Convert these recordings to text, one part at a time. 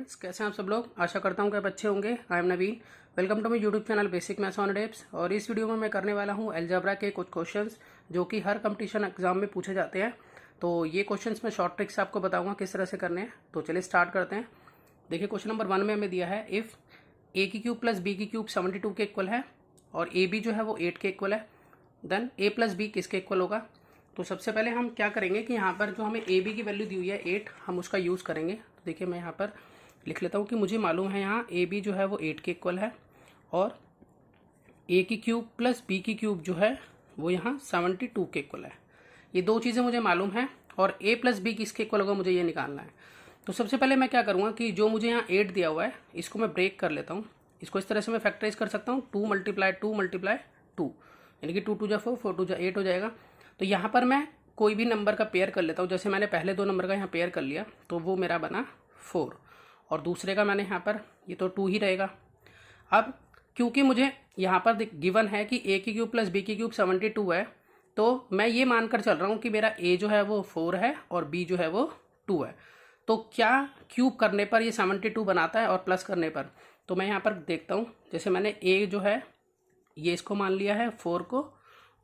Friends, कैसे हैं आप सब लोग। आशा करता हूँ कि आप अच्छे होंगे। I am Naveen. Welcome to my YouTube channel basic maths on tips. और इस वीडियो में मैं करने वाला हूँ अलजेब्रा के कुछ क्वेश्चंस जो कि हर कंपटीशन एग्जाम में पूछे जाते हैं। तो ये क्वेश्चंस मैं शॉर्ट ट्रिक से आपको बताऊँगा किस तरह से करने हैं। तो चलिए स्टार्ट करते हैं। देखिए, क्वेश्चन नंबर 1 में हमें दिया है इफ़ ए की क्यूब प्लस बी की क्यूब 72 के इक्वल है और ए बी जो है वो 8 के इक्वल है, देन ए प्लस बी किसके इक्वल होगा। तो सबसे पहले हम क्या करेंगे कि यहाँ पर जो हमें ए बी की वैल्यू दी हुई है 8, हम उसका यूज़ करेंगे। तो देखिए, मैं यहाँ पर लिख लेता हूँ कि मुझे मालूम है यहाँ ए बी जो है वो 8 के इक्वल है और ए की क्यूब प्लस बी की क्यूब जो है वो यहाँ 72 के इक्वल है। ये दो चीज़ें मुझे मालूम है और ए प्लस बी किसके इक्वल होगा मुझे ये निकालना है। तो सबसे पहले मैं क्या करूँगा कि जो मुझे यहाँ 8 दिया हुआ है इसको मैं ब्रेक कर लेता हूँ। इसको इस तरह से मैं फैक्टराइज कर सकता हूँ, 2 मल्टीप्लाई 2 यानी कि 2 2 जा 4, 4 2 जा 8 हो जाएगा। तो यहाँ पर मैं कोई भी नंबर का पेयर कर लेता हूँ। जैसे मैंने पहले दो नंबर का यहाँ पेयर कर लिया तो वो मेरा बना 4 और दूसरे का मैंने यहाँ पर ये तो 2 ही रहेगा। अब क्योंकि मुझे यहाँ पर गिवन है कि ए की क्यूब प्लस बी की क्यूब 72 है, तो मैं ये मानकर चल रहा हूँ कि मेरा ए जो है वो 4 है और बी जो है वो 2 है। तो क्या क्यूब करने पर ये 72 बनाता है और प्लस करने पर? तो मैं यहाँ पर देखता हूँ। जैसे मैंने ए जो है ये इसको मान लिया है 4 को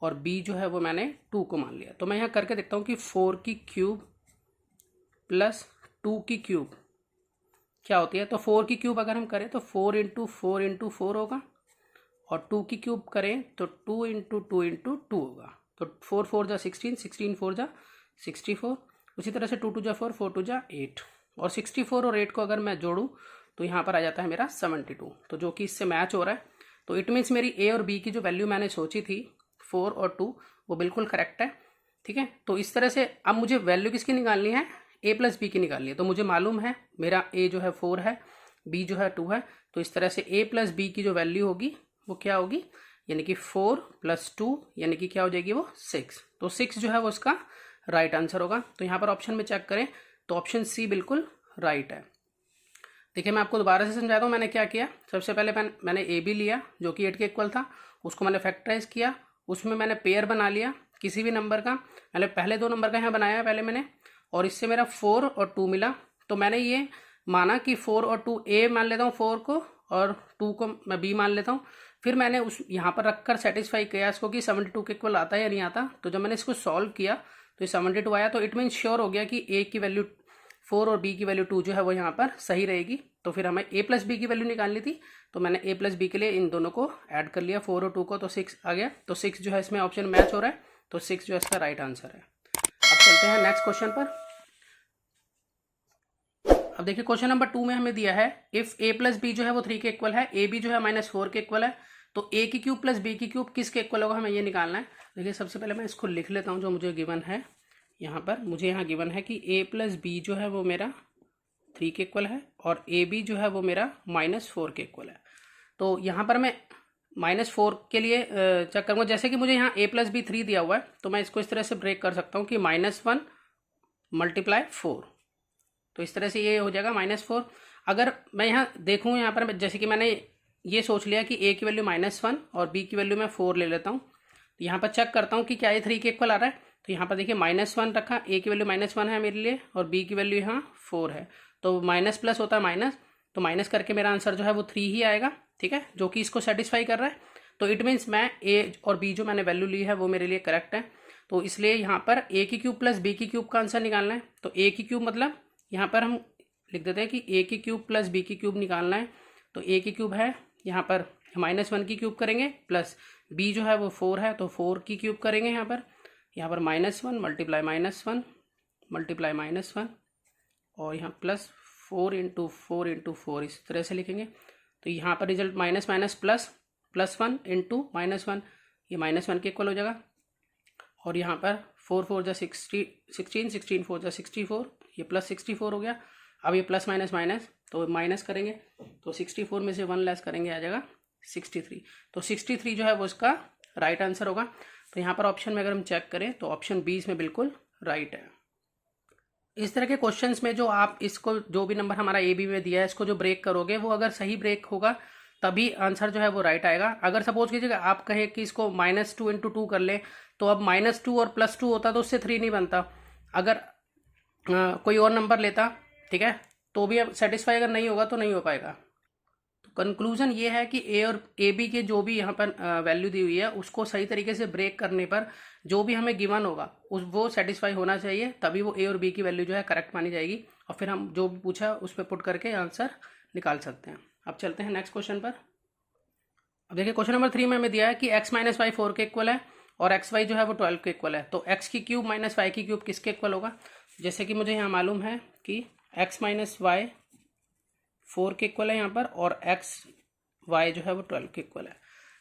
और बी जो है वो मैंने 2 को मान लिया। तो मैं यहाँ करके देखता हूँ कि 4 की क्यूब प्लस 2 की क्यूब क्या होती है। तो 4 की क्यूब अगर हम करें तो 4 इंटू 4 इंटू 4 होगा और 2 की क्यूब करें तो 2 इंटू 2 इंटू 2 होगा। तो 4 4 जा 16, 16 4 जा 64। उसी तरह से 2 2 जा 4, 4 2 जा 8 और 64 और 8 को अगर मैं जोड़ूँ तो यहाँ पर आ जाता है मेरा 72। तो जो कि इससे मैच हो रहा है। तो इट मीन्स मेरी ए और बी की जो वैल्यू मैंने सोची थी 4 और 2 वो बिल्कुल करेक्ट है। ठीक है, तो इस तरह से अब मुझे वैल्यू किसकी निकालनी है, ए प्लस बी की निकालनी है। तो मुझे मालूम है मेरा ए जो है 4 है, बी जो है 2 है। तो इस तरह से ए प्लस बी की जो वैल्यू होगी वो क्या होगी, यानी कि 4 प्लस 2 यानी कि क्या हो जाएगी वो 6। तो 6 जो है वो उसका राइट आंसर होगा। तो यहाँ पर ऑप्शन में चेक करें तो ऑप्शन सी बिल्कुल राइट है। देखिए, मैं आपको दोबारा से समझाता हूँ मैंने क्या किया। सबसे पहले मैंने ए बी लिया जो कि 8 के इक्वल था, उसको मैंने फैक्टराइज किया, उसमें मैंने पेयर बना लिया किसी भी नंबर का। मैंने पहले दो नंबर का यहाँ बनाया पहले मैंने, और इससे मेरा 4 और 2 मिला। तो मैंने ये माना कि 4 और 2 ए मान लेता हूँ 4 को और 2 को मैं बी मान लेता हूँ। फिर मैंने उस यहाँ पर रखकर सेटिस्फाई किया इसको कि 72 के इक्वल आता है या नहीं आता। तो जब मैंने इसको सॉल्व किया तो ये 72 आया। तो इट मीन श्योर हो गया कि ए की वैल्यू 4 और बी की वैल्यू 2 जो है वो यहाँ पर सही रहेगी। तो फिर हमें ए प्लस बी की वैल्यू निकालनी थी। तो मैंने ए प्लस बी के लिए इन दोनों को ऐड कर लिया, 4 और 2 को, तो 6 आ गया। तो 6 जो है इसमें ऑप्शन मैच हो रहा है। तो 6 जो है इसका राइट आंसर है। अब चलते हैं नेक्स्ट क्वेश्चन पर। अब देखिए, क्वेश्चन नंबर 2 में हमें दिया है इफ ए प्लस बी जो है वो 3 के इक्वल है, ए बी जो है -4 के इक्वल है, तो ए की क्यूब प्लस बी की क्यूब किसके इक्वल होगा, हमें ये निकालना है। देखिए, सबसे पहले मैं इसको लिख लेता हूँ जो मुझे गिवन है। यहाँ पर मुझे यहाँ गिवन है कि ए प्लस बी जो है वो मेरा 3 के इक्वल है और ए बी जो है वो मेरा -4 के इक्वल है। तो यहाँ पर मैं -4 के लिए चेक करूँगा। जैसे कि मुझे यहाँ ए प्लस बी 3 दिया हुआ है तो मैं इसको इस तरह से ब्रेक कर सकता हूँ कि -1 मल्टीप्लाई 4। तो इस तरह से ये हो जाएगा -4। अगर मैं यहाँ देखूँ, यहाँ पर जैसे कि मैंने ये सोच लिया कि ए की वैल्यू -1 और बी की वैल्यू मैं 4 ले लेता हूँ। तो यहाँ पर चेक करता हूँ कि क्या ये 3 के इक्वल आ रहा है। तो यहाँ पर देखिए -1 रखा, ए की वैल्यू -1 है मेरे लिए और बी की वैल्यू यहाँ 4 है। तो माइनस प्लस होता है माइनस, तो माइनस करके मेरा आंसर जो है वो 3 ही आएगा। ठीक है, जो कि इसको सेटिस्फाई कर रहा है। तो इट मीन्स मैं ए और बी जो मैंने वैल्यू ली है वो मेरे लिए करेक्ट है। तो इसलिए यहाँ पर ए की क्यूब प्लस बी की क्यूब का आंसर निकालना है। तो ए की क्यूब मतलब यहाँ पर हम लिख देते हैं कि ए की क्यूब प्लस बी की क्यूब निकालना है। तो ए की क्यूब है यहाँ पर -1 की क्यूब करेंगे, प्लस बी जो है वो 4 है तो 4 की क्यूब करेंगे। यहाँ पर -1 मल्टीप्लाई -1 मल्टीप्लाई -1 और यहाँ प्लस 4 इंटू 4 इंटू 4 इस तरह से लिखेंगे। तो यहाँ पर result minus minus plus, +1 into -1, ये -1 के इक्वल हो जाएगा। और यहाँ पर 4 4 जा 16, 16 4 जा 64, ये +64 हो गया। अब ये प्लस माइनस माइनस तो माइनस करेंगे, तो 64 में से 1 लेस करेंगे आ जाएगा 63। तो 63 जो है वो इसका राइट आंसर होगा। तो यहाँ पर ऑप्शन में अगर हम चेक करें तो ऑप्शन बी इसमें बिल्कुल राइट है। इस तरह के क्वेश्चंस में जो आप इसको जो भी नंबर हमारा ए बी में दिया है इसको जो ब्रेक करोगे वो अगर सही ब्रेक होगा तभी आंसर जो है वो राइट आएगा। अगर सपोज कीजिएगा आप कहे कि इसको -2 इंटू 2 कर ले, तो अब -2 और +2 होता तो उससे 3 नहीं बनता। अगर कोई और नंबर लेता, ठीक है, तो भी सेटिस्फाई अगर नहीं होगा तो नहीं हो पाएगा। तो कंक्लूजन ये है कि ए और ए बी के जो भी यहाँ पर वैल्यू दी हुई है उसको सही तरीके से ब्रेक करने पर जो भी हमें गिवन होगा उस वो सेटिस्फाई होना चाहिए, तभी वो ए और बी की वैल्यू जो है करेक्ट मानी जाएगी और फिर हम जो भी पूछा उस पर पुट करके आंसर निकाल सकते हैं। अब चलते हैं नेक्स्ट क्वेश्चन पर। अब देखिए क्वेश्चन नंबर 3 में हमें दिया है कि x माइनस वाई 4 के इक्वल है और एक्स वाई जो है वो 12 के इक्वल है। तो x की क्यूब माइनस वाई की क्यूब किसके इक्वल होगा? जैसे कि मुझे यहाँ मालूम है कि x माइनस वाई 4 के इक्वल है यहाँ पर और x y जो है वो 12 के इक्वल है।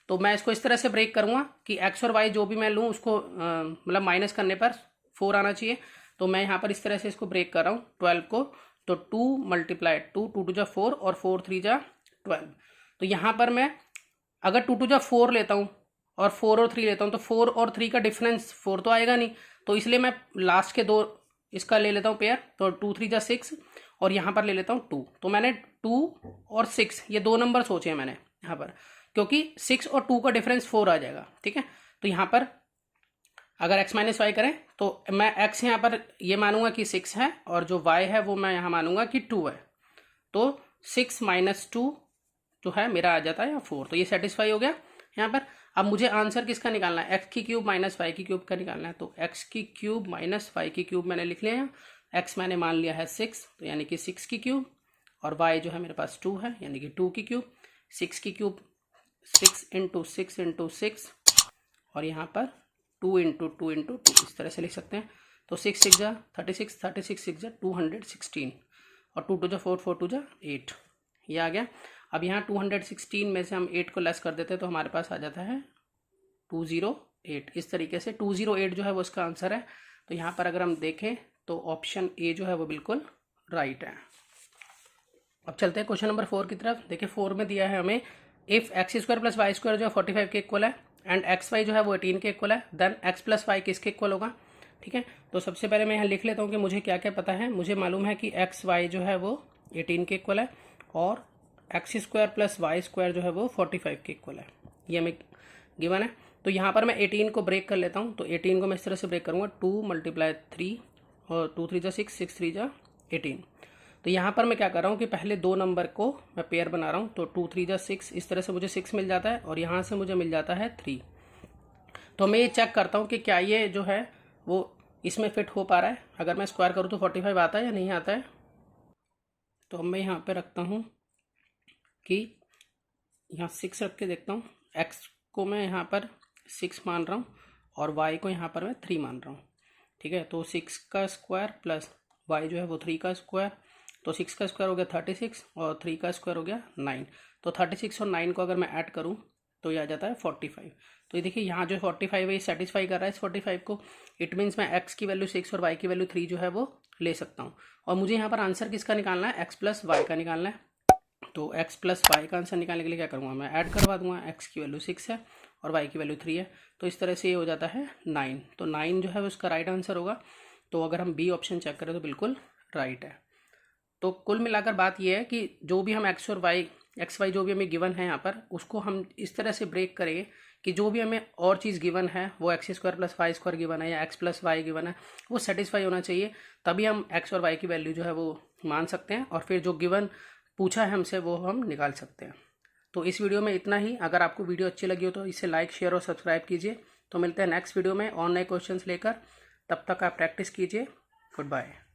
तो मैं इसको इस तरह से ब्रेक करूँगा कि x और y जो भी मैं लूँ उसको मतलब माइनस करने पर 4 आना चाहिए। तो मैं यहाँ पर इस तरह से इसको ब्रेक कर रहा हूँ 12 को। तो 2 मल्टीप्लाई 2, 2 टू जा 4 और 4 3 जा 12। तो यहाँ पर मैं अगर 2 टू जा 4 लेता हूँ और 4 और 3 लेता हूँ तो 4 और 3 का डिफरेंस 4 तो आएगा नहीं, तो इसलिए मैं लास्ट के दो इसका ले लेता हूँ पेयर। तो 2 3 जा 6 और यहाँ पर ले लेता हूँ 2। तो मैंने 2 और 6 ये दो नंबर सोचे हैं मैंने यहाँ पर, क्योंकि 6 और 2 का डिफरेंस 4 आ जाएगा। ठीक है, तो यहाँ पर अगर x माइनस वाई करें तो मैं x यहाँ पर ये मानूंगा कि 6 है और जो y है वो मैं यहाँ मानूंगा कि 2 है। तो 6 माइनस 2 जो है मेरा आ जाता है यहाँ 4। तो ये सेटिस्फाई हो गया यहाँ पर। अब मुझे आंसर किसका निकालना है? x की क्यूब माइनस वाई की क्यूब का निकालना है। तो x की क्यूब माइनस वाई की क्यूब मैंने लिख लिया है। x मैंने मान लिया है 6, तो यानी कि 6 की क्यूब, और y जो है मेरे पास 2 है यानी कि 2 की क्यूब। 6 की क्यूब 6 इंटू 6 इंटू 6 और यहाँ पर 2 इंटू 2 इंटू 2 इस तरह से लिख सकते हैं। तो 6 6 जा 36, 36 6 जा 216 और 2 2 जा 4, 4 2 जा 8, ये आ गया। अब यहाँ 216 में से हम 8 को लेस कर देते हैं तो हमारे पास आ जाता है 208। इस तरीके से 208 जो है वो इसका आंसर है। तो यहाँ पर अगर हम देखें तो ऑप्शन ए जो है वो बिल्कुल राइट है। अब चलते हैं क्वेश्चन नंबर 4 की तरफ। देखिए 4 में दिया है हमें if x square plus y square जो है 45 के इक्वल है एंड एक्स वाई जो है वो 18 के इक्वल है, देन एक्स प्लस वाई किसके इक्वल होगा? ठीक है, तो सबसे पहले मैं यहाँ लिख लेता हूँ कि मुझे क्या क्या पता है। मुझे मालूम है कि एक्स वाई जो है वो 18 के इक्वल है और x square plus y square जो है वो 45 के इक्वल है, ये हमें गिवन है। तो यहाँ पर मैं 18 को ब्रेक कर लेता हूँ। तो 18 को मैं इस तरह से ब्रेक करूँगा 2 मल्टीप्लाई 3 और 2 3 जा 6, 6 3 जा 18। तो यहाँ पर मैं क्या कर रहा हूँ कि पहले दो नंबर को मैं पेयर बना रहा हूँ। तो 2 3 जा 6 इस तरह से मुझे 6 मिल जाता है और यहाँ से मुझे मिल जाता है 3। तो मैं ये चेक करता हूँ कि क्या ये जो है वो इसमें फिट हो पा रहा है। अगर मैं स्क्वायर करूँ तो 45 आता है या नहीं आता है। तो मैं यहाँ पे रखता हूँ कि यहाँ 6 रख के देखता हूँ। एक्स को मैं यहाँ पर 6 मान रहा हूँ और वाई को यहाँ पर मैं 3 मान रहा हूँ। ठीक है, तो 6 का स्क्वायर प्लस वाई जो है वो 3 का स्क्वायर, तो 6 का स्क्वायर हो गया 36 और 3 का स्क्वायर हो गया 9। तो 36 और 9 को अगर मैं ऐड करूँ तो ये आ जाता है 45। तो ये देखिए यहाँ जो 45 है ये सेटिस्फाई कर रहा है इस 45 को। इट मीन्स मैं x की वैल्यू 6 और y की वैल्यू 3 जो है वो ले सकता हूँ। और मुझे यहाँ पर आंसर किसका निकालना है? x प्लस वाई का निकालना है। तो x प्लस वाई का आंसर निकालने के लिए क्या करूँगा? मैं ऐड करवा दूंगा। x की वैल्यू 6 है और y की वैल्यू 3 है, तो इस तरह से ये हो जाता है 9। तो 9 जो है उसका राइट आंसर होगा। तो अगर हम बी ऑप्शन चेक करें तो बिल्कुल राइट है। तो कुल मिलाकर बात यह है कि जो भी हम एक्स और वाई एक्स वाई जो भी हमें गिवन है यहाँ पर उसको हम इस तरह से ब्रेक करेंगे कि जो भी हमें और चीज़ गिवन है वो x square plus y square given है या एक्स प्लस वाई गिवन है वो सेटिस्फाई होना चाहिए, तभी हम एक्स और वाई की वैल्यू जो है वो मान सकते हैं और फिर जो गिवन पूछा है हमसे वो हम निकाल सकते हैं। तो इस वीडियो में इतना ही। अगर आपको वीडियो अच्छी लगी हो तो इसे लाइक शेयर और सब्सक्राइब कीजिए। तो मिलते हैं नेक्स्ट वीडियो में और नए क्वेश्चंस लेकर। तब तक आप प्रैक्टिस कीजिए। Good bye.